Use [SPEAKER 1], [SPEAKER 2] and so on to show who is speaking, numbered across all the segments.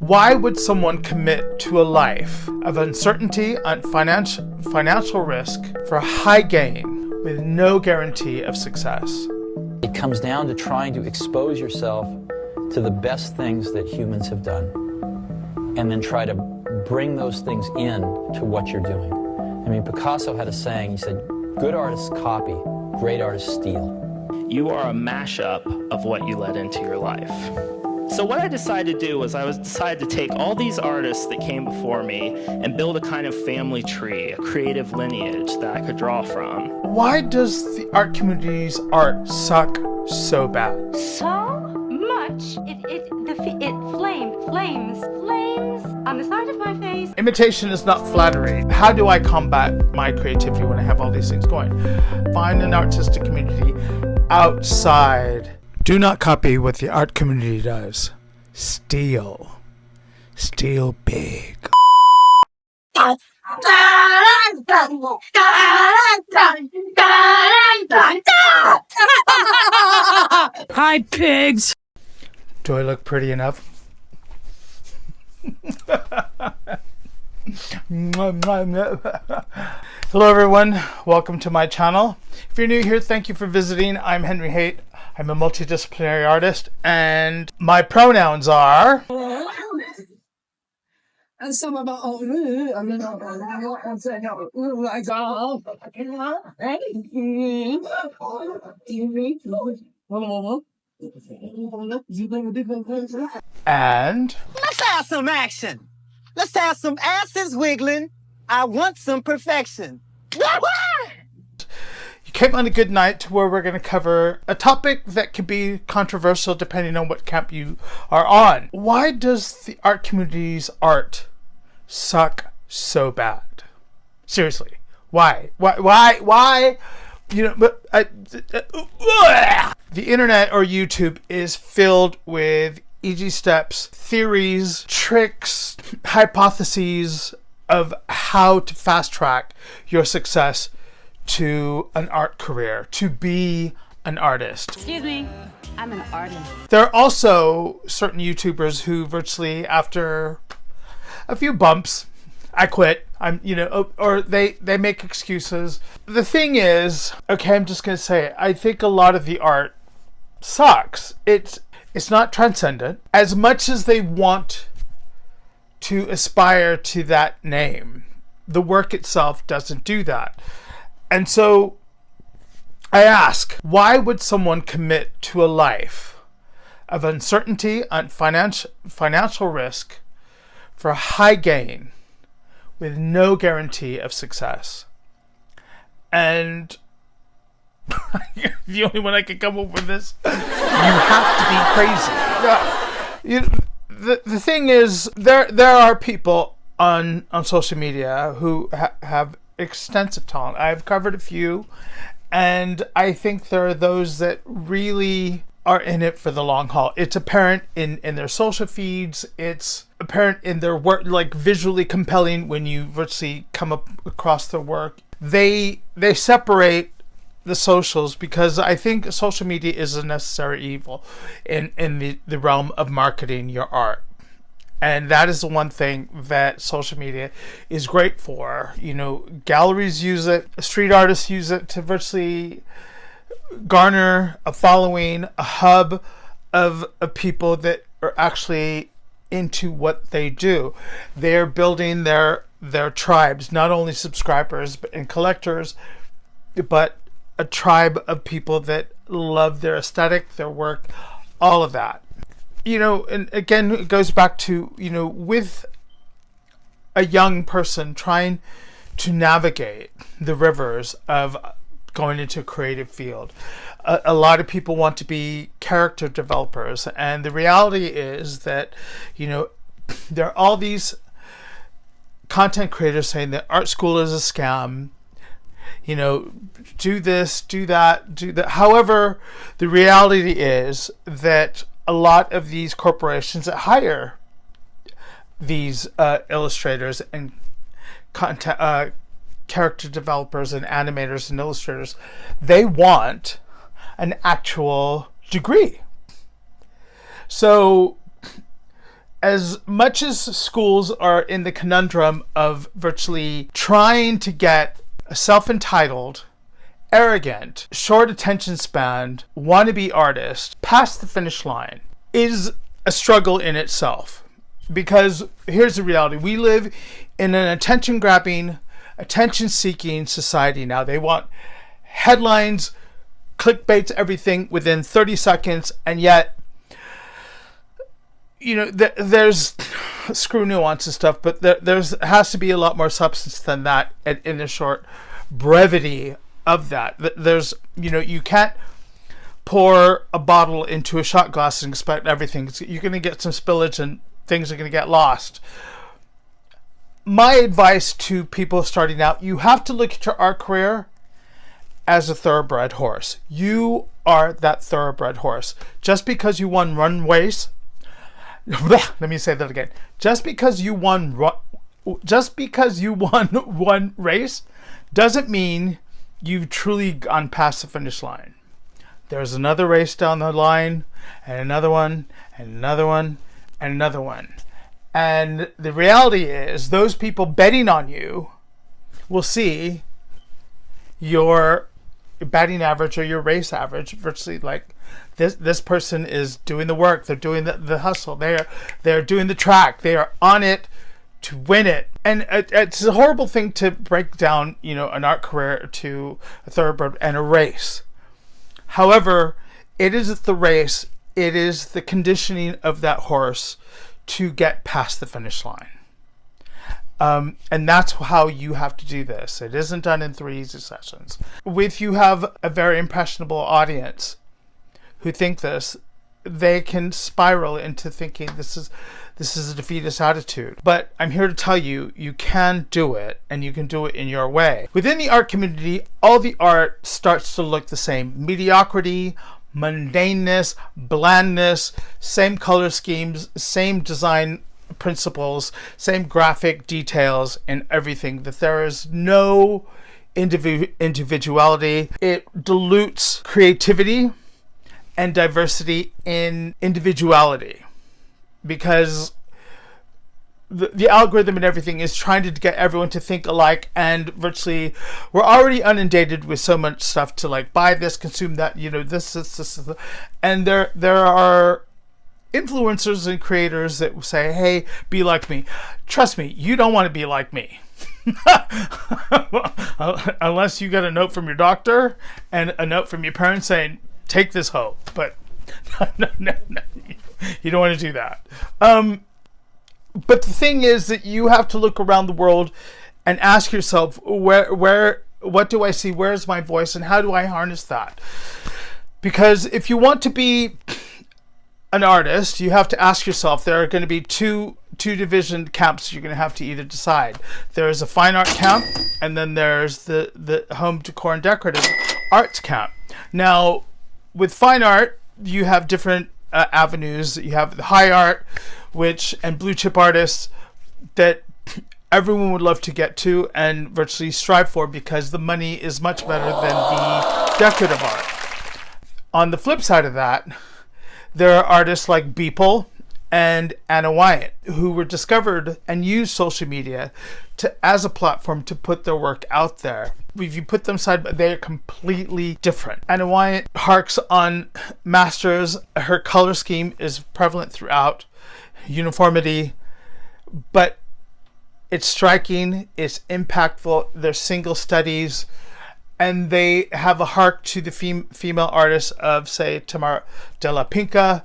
[SPEAKER 1] Why would someone commit to a life of uncertainty and financial risk for high gain with no guarantee of success?
[SPEAKER 2] It comes down to trying to expose yourself to the best things that humans have done and then try to bring those things in to what you're doing. I mean, Picasso had a saying, he said, good artists copy, great artists steal.
[SPEAKER 3] You are a mashup of what you let into your life. So what I decided to do was decided to take all these artists that came before me and build a kind of family tree, a creative lineage that I could draw from.
[SPEAKER 1] Why does the art community's art suck so bad?
[SPEAKER 4] So much. It flames on the side of my face.
[SPEAKER 1] Imitation is not flattery. How do I combat my creativity when I have all these things going? Find an artistic community outside. Do not copy what the art community does. Steal. Steal big.
[SPEAKER 5] Hi, pigs.
[SPEAKER 1] Do I look pretty enough? Hello everyone, welcome to my channel. If you're new here, thank you for visiting. I'm Henry Haight. I'm a multidisciplinary artist and my pronouns are
[SPEAKER 5] And some about
[SPEAKER 1] and
[SPEAKER 6] Let's have some action. Let's have some asses wiggling. I want some perfection.
[SPEAKER 1] you came on a good night to where we're going to cover a topic that could be controversial depending on what camp you are on. Why does the art community's art suck so bad? Seriously, why? You know, but the internet or YouTube is filled with easy steps, theories, tricks, hypotheses of how to fast track your success to an art career, to be an artist.
[SPEAKER 4] Excuse me, I'm an artist.
[SPEAKER 1] There are also certain YouTubers who virtually after a few bumps, I quit. Or they make excuses. The thing is, okay, I'm just gonna say it, I think a lot of the art sucks. It's not transcendent. As much as they want to aspire to that name, the work itself doesn't do that. And so I ask, why would someone commit to a life of uncertainty and financial risk for high gain with no guarantee of success? And the only one I can come up with this, you have to be crazy. The thing is, there are people on social media who have extensive talent. I've covered a few, and I think there are those that really are in it for the long haul. It's apparent in their social feeds. It's apparent in their work, like visually compelling when you virtually come up across their work. They separate the socials because I think social media is a necessary evil in the realm of marketing your art. And that is the one thing that social media is great for. You know, galleries use it, street artists use it to virtually garner a following, a hub of people that are actually into what they do. They're building their tribes, not only subscribers and collectors, but a tribe of people that love their aesthetic, their work, all of that. You know, and again, it goes back to, you know, with a young person trying to navigate the rivers of going into a creative field. A lot of people want to be character developers, and the reality is that, you know, there are all these content creators saying that art school is a scam. You know, do this, do that, do that. However, the reality is that a lot of these corporations that hire these illustrators and content, character developers and animators and illustrators, they want an actual degree. So as much as schools are in the conundrum of virtually trying to get a self-entitled, arrogant, short attention span, wannabe artist past the finish line, is a struggle in itself. Because here's the reality. We live in an attention-grabbing, attention-seeking society now. They want headlines, clickbaits, everything within 30 seconds, and yet, you know, there's screw nuance and stuff, but there's has to be a lot more substance than that in the short brevity of that. There's, you know, you can't pour a bottle into a shot glass and expect everything. You're going to get some spillage and things are going to get lost. My advice to people starting out, you have to look at your art career as a thoroughbred horse. You are that thoroughbred horse. Just because you won one race, let me say that again. Just because you won one race doesn't mean you've truly gone past the finish line. There's another race down the line, and another one, and another one, and another one. And the reality is, those people betting on you will see your batting average or your race average virtually like this person is doing the work, they're doing the hustle, they're doing the track, they are on it to win it. And it's a horrible thing to break down, you know, an art career to a thoroughbred and a race. However, it is the race, it is the conditioning of that horse to get past the finish line. And that's how you have to do this. It isn't done in 3 easy sessions. If you have a very impressionable audience who think this, they can spiral into thinking this is a defeatist attitude. But I'm here to tell you, you can do it, and you can do it in your way. Within the art community, all the art starts to look the same. Mediocrity, mundaneness, blandness, same color schemes, same design principles, same graphic details and everything. That there is no individuality. It dilutes creativity and diversity in individuality, because the algorithm and everything is trying to get everyone to think alike, and virtually we're already inundated with so much stuff to like buy this, consume that, you know, this, and there are influencers and creators that say, hey, be like me. Trust me, you don't want to be like me. Unless you get a note from your doctor and a note from your parents saying, take this hoe. But no, you don't want to do that. But the thing is that you have to look around the world and ask yourself, what do I see? Where's my voice? And how do I harness that? Because if you want to be an artist, you have to ask yourself, there are going to be two division camps you're going to have to either decide. There's a fine art camp, and then there's the home decor and decorative arts camp. Now, with fine art, you have different avenues. You have the high art, and blue chip artists that everyone would love to get to and virtually strive for, because the money is much better than the decorative art. On the flip side of that, there are artists like Beeple and Anna Wyatt, who were discovered and used social media as a platform to put their work out there. If you put them side by side, they're completely different. Anna Wyatt harks on masters. Her color scheme is prevalent throughout, uniformity, but it's striking, it's impactful. They're single studies, and they have a hark to the female artists of, say, Tamara de la Pinca,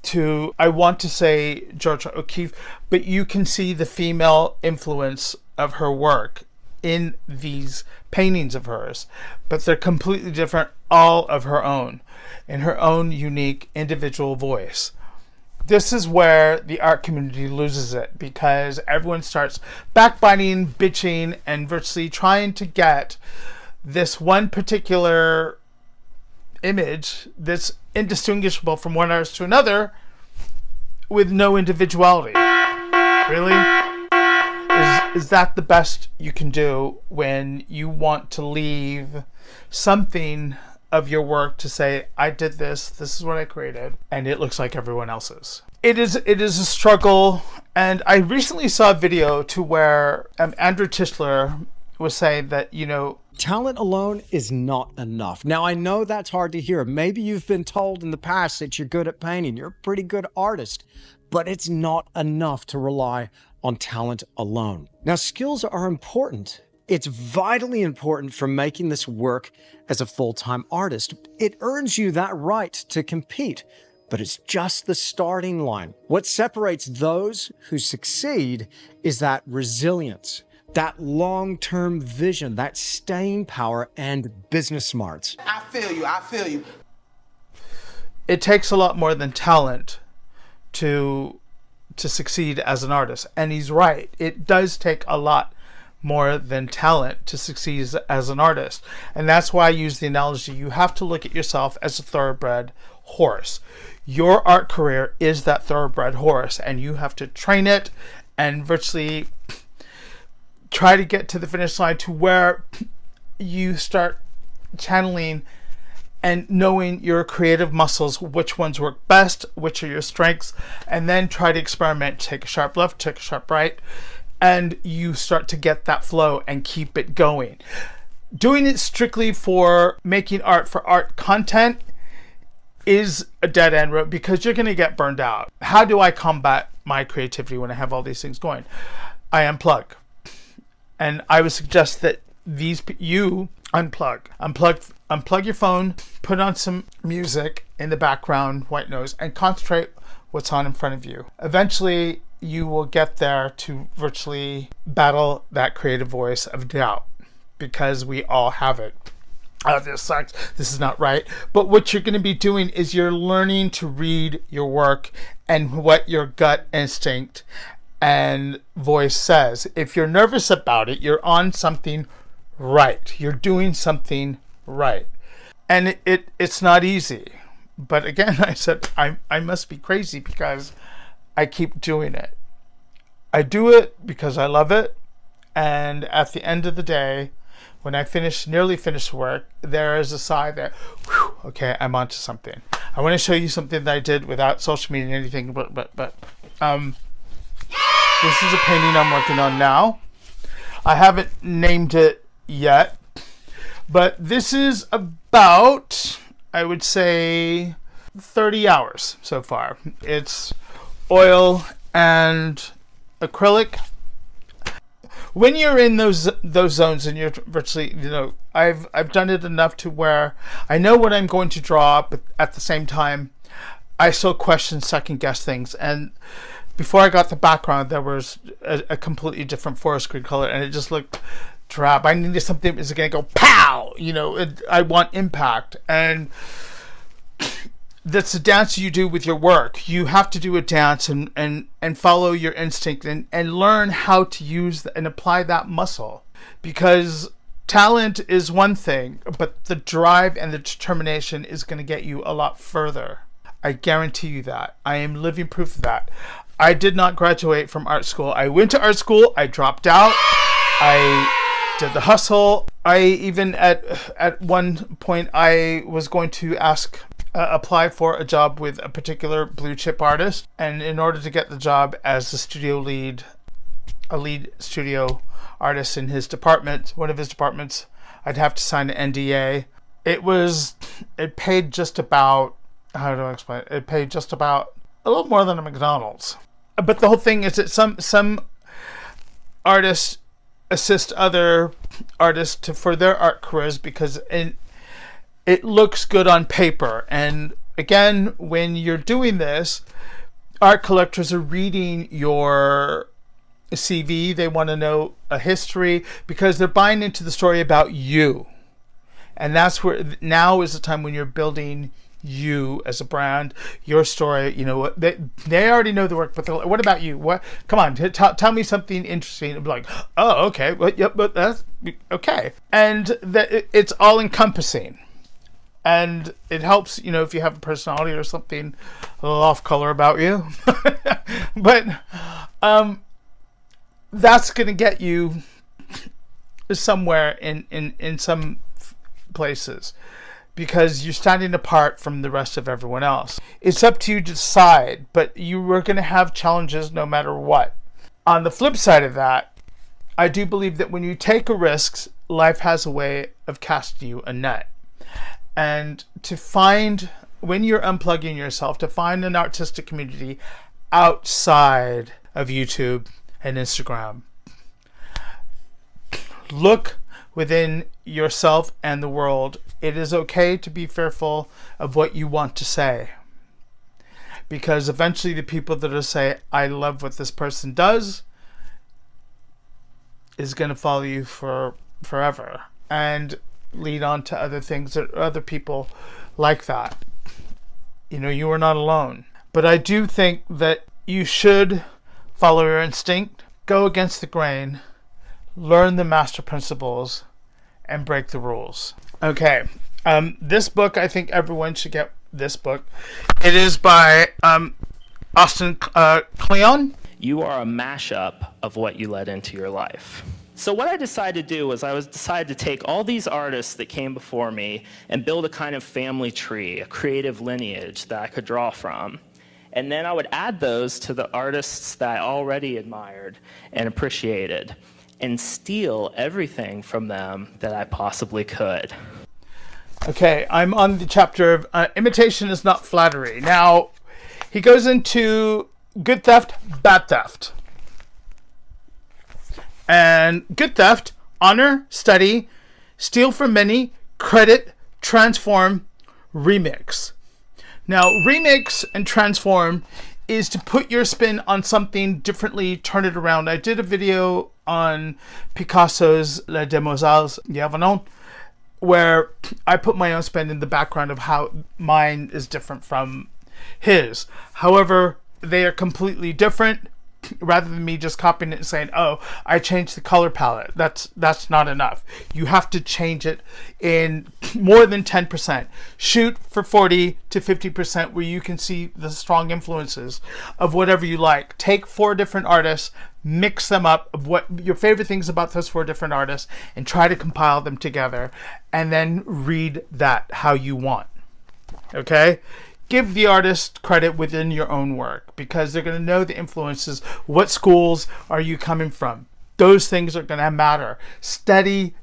[SPEAKER 1] to, I want to say, Georgia O'Keeffe, but you can see the female influence of her work in these paintings of hers, but they're completely different, all of her own, in her own unique individual voice. This is where the art community loses it, because everyone starts backbiting, bitching, and virtually trying to get this one particular image that's indistinguishable from one artist to another with no individuality. Really? Is that the best you can do when you want to leave something of your work to say, I did this is what I created, and it looks like everyone else's? it is a struggle. And I recently saw a video to where Andrew Tischler was saying that,
[SPEAKER 7] talent alone is not enough. Now, I know that's hard to hear. Maybe you've been told in the past that you're good at painting. You're a pretty good artist, but it's not enough to rely on talent alone. Now, skills are important. It's vitally important for making this work as a full-time artist. It earns you that right to compete, but it's just the starting line. What separates those who succeed is that resilience, that long-term vision, that staying power, and business smarts.
[SPEAKER 6] I feel you.
[SPEAKER 1] It takes a lot more than talent to succeed as an artist. And he's right. It does take a lot more than talent to succeed as an artist. And that's why I use the analogy. You have to look at yourself as a thoroughbred horse. Your art career is that thoroughbred horse, and you have to train it and virtually try to get to the finish line to where you start channeling and knowing your creative muscles, which ones work best, which are your strengths, and then try to experiment, take a sharp left, take a sharp right, and you start to get that flow and keep it going. Doing it strictly for making art for art content is a dead end road because you're going to get burned out. How do I combat my creativity when I have all these things going? I unplug. And I would suggest that you unplug your phone, put on some music in the background, white noise, and concentrate what's on in front of you. Eventually, you will get there to virtually battle that creative voice of doubt, because we all have it. Oh, this sucks. This is not right. But what you're going to be doing is you're learning to read your work and what your gut instinct and voice says. If you're nervous about it, you're on something right. You're doing something right. And it's not easy. But again, I said, I must be crazy because I keep doing it. I do it because I love it. And at the end of the day, when I nearly finish work, there is a sigh that, whew, okay, I'm onto something. I want to show you something that I did without social media and anything, but this is a painting I'm working on now. I haven't named it yet, but this is about, I would say, 30 hours so far. It's oil and acrylic. When you're in those zones and you're virtually, I've done it enough to where I know what I'm going to draw, but at the same time, I still question, second guess things. And before I got the background, there was a completely different forest green color, and it just looked drab. I needed something that was going to go pow. I want impact, and that's the dance you do with your work. You have to do a dance and follow your instinct and learn how to use and apply that muscle, because talent is one thing, but the drive and the determination is going to get you a lot further. I guarantee you that. I am living proof of that. I did not graduate from art school. I went to art school. I dropped out. I did the hustle. I even at one point I was going to apply for a job with a particular blue chip artist, and in order to get the job as a lead studio artist in his department, one of his departments, I'd have to sign an NDA. It paid just about, how do I explain it? It paid just about a little more than a McDonald's. But the whole thing is that some artists assist other artists for their art careers because it looks good on paper. And again, when you're doing this, art collectors are reading your CV. They want to know a history because they're buying into the story about you. And that's where now is the time when you're building you as a brand, your story. They already know the work, but they're like, what about you? What? Come on, tell me something interesting. I'm like, oh, okay, well, yep, but that's okay. And that it's all encompassing, and it helps. If you have a personality or something a little off color about you, but that's gonna get you somewhere in some places. because you're standing apart from the rest of everyone else. It's up to you to decide, but you are going to have challenges no matter what. On the flip side of that, I do believe that when you take a risk, life has a way of casting you a net. And to find, when you're unplugging yourself, to find an artistic community outside of YouTube and Instagram, look within yourself and the world. It is okay to be fearful of what you want to say, because eventually the people that will say, I love what this person does, is going to follow you for forever and lead on to other things that other people like that. You know, you are not alone. But I do think that you should follow your instinct, go against the grain, learn the master principles, and break the rules. Okay, this book, I think everyone should get this book. It is by Austin Kleon.
[SPEAKER 3] You are a mashup of what you let into your life. So what I decided to do was decided to take all these artists that came before me and build a kind of family tree, a creative lineage that I could draw from. And then I would add those to the artists that I already admired and appreciated, and steal everything from them that I possibly could.
[SPEAKER 1] Okay, I'm on the chapter of imitation is not flattery. Now, he goes into good theft, bad theft. And good theft, honor, study, steal from many, credit, transform, remix. Now, remix and transform is to put your spin on something differently, turn it around. I did a video on Picasso's Les Demoiselles d'Avenant, where I put my own spin in the background of how mine is different from his. However, they are completely different. Rather than me just copying it and saying, oh, I changed the color palette. That's not enough. You have to change it in more than 10%. Shoot for 40 to 50% where you can see the strong influences of whatever you like. Take 4 different artists, mix them up of what your favorite things about those 4 different artists, and try to compile them together, and then read that how you want. Okay? Give the artist credit within your own work, because they're going to know the influences. What schools are you coming from? Those things are going to matter. Study,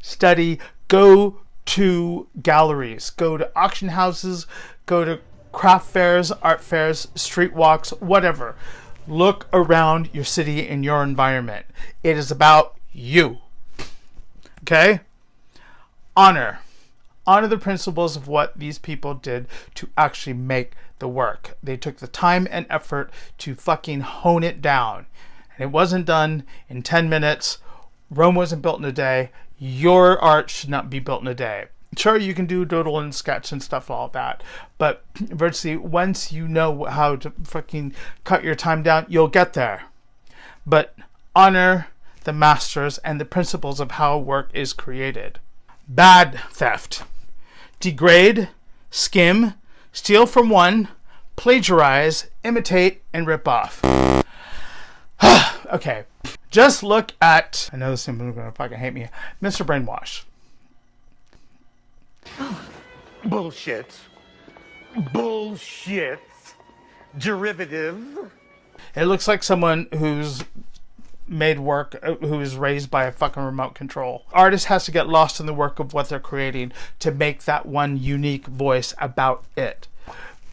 [SPEAKER 1] go to galleries, go to auction houses, go to craft fairs, art fairs, street walks, whatever. Look around your city and your environment. It is about you. Okay? Honor the principles of what these people did to actually make the work. They took the time and effort to fucking hone it down. And it wasn't done in 10 minutes. Rome wasn't built in a day. Your art should not be built in a day. Sure, you can do doodle and sketch and stuff, all that. But virtually, once you know how to fucking cut your time down, you'll get there. But honor the masters and the principles of how work is created. Bad theft. Degrade, skim, steal from one, plagiarize, imitate, and rip off. Okay, just look at, I know this is going to fucking hate me, Mr. Brainwash.
[SPEAKER 6] Bullshit. Derivative.
[SPEAKER 1] It looks like someone who's made work, who is raised by a fucking remote control. Artist has to get lost in the work of what they're creating to make that one unique voice about it.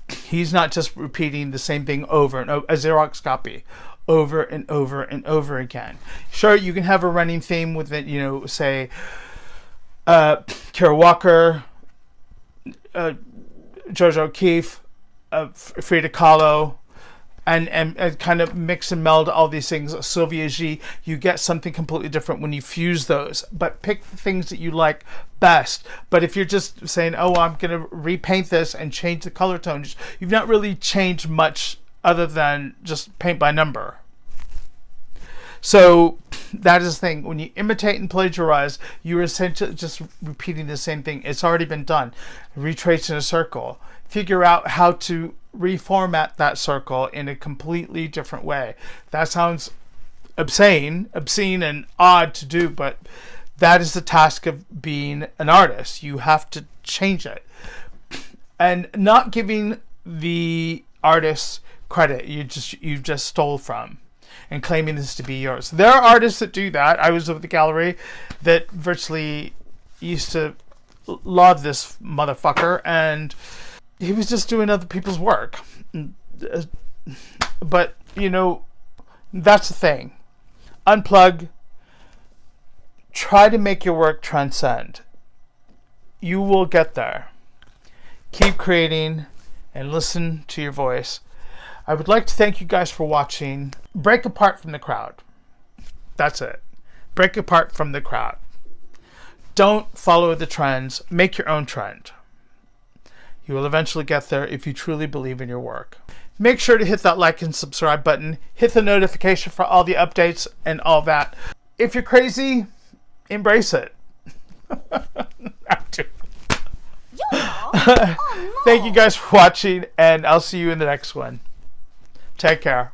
[SPEAKER 1] He's not just repeating the same thing over and over, a Xerox copy, over and over and over again. Sure, you can have a running theme with it, you know, say, Kara Walker, George O'Keeffe, Frida Kahlo, and kind of mix and meld all these things. Sylvia G, you get something completely different when you fuse those. But pick the things that you like best. But if you're just saying, oh, I'm going to repaint this and change the color tones, you've not really changed much other than just paint by number. So that is the thing. When you imitate and plagiarize, you're essentially just repeating the same thing. It's already been done. Retrace in a circle. Figure out how to reformat that circle in a completely different way. That sounds obscene and odd to do, but that is the task of being an artist. You have to change it. and not giving the artists credit you just stole from, and claiming this to be yours. There are artists that do that. I was with the gallery that virtually used to love this motherfucker, and he was just doing other people's work. But, you know, that's the thing. Unplug. Try to make your work transcend. You will get there. Keep creating and listen to your voice. I would like to thank you guys for watching. Break apart from the crowd. That's it. Break apart from the crowd. Don't follow the trends. Make your own trend. You will eventually get there if you truly believe in your work. Make sure to hit that like and subscribe button. Hit the notification for all the updates and all that. If you're crazy, embrace it. Thank you guys for watching, and I'll see you in the next one. Take care.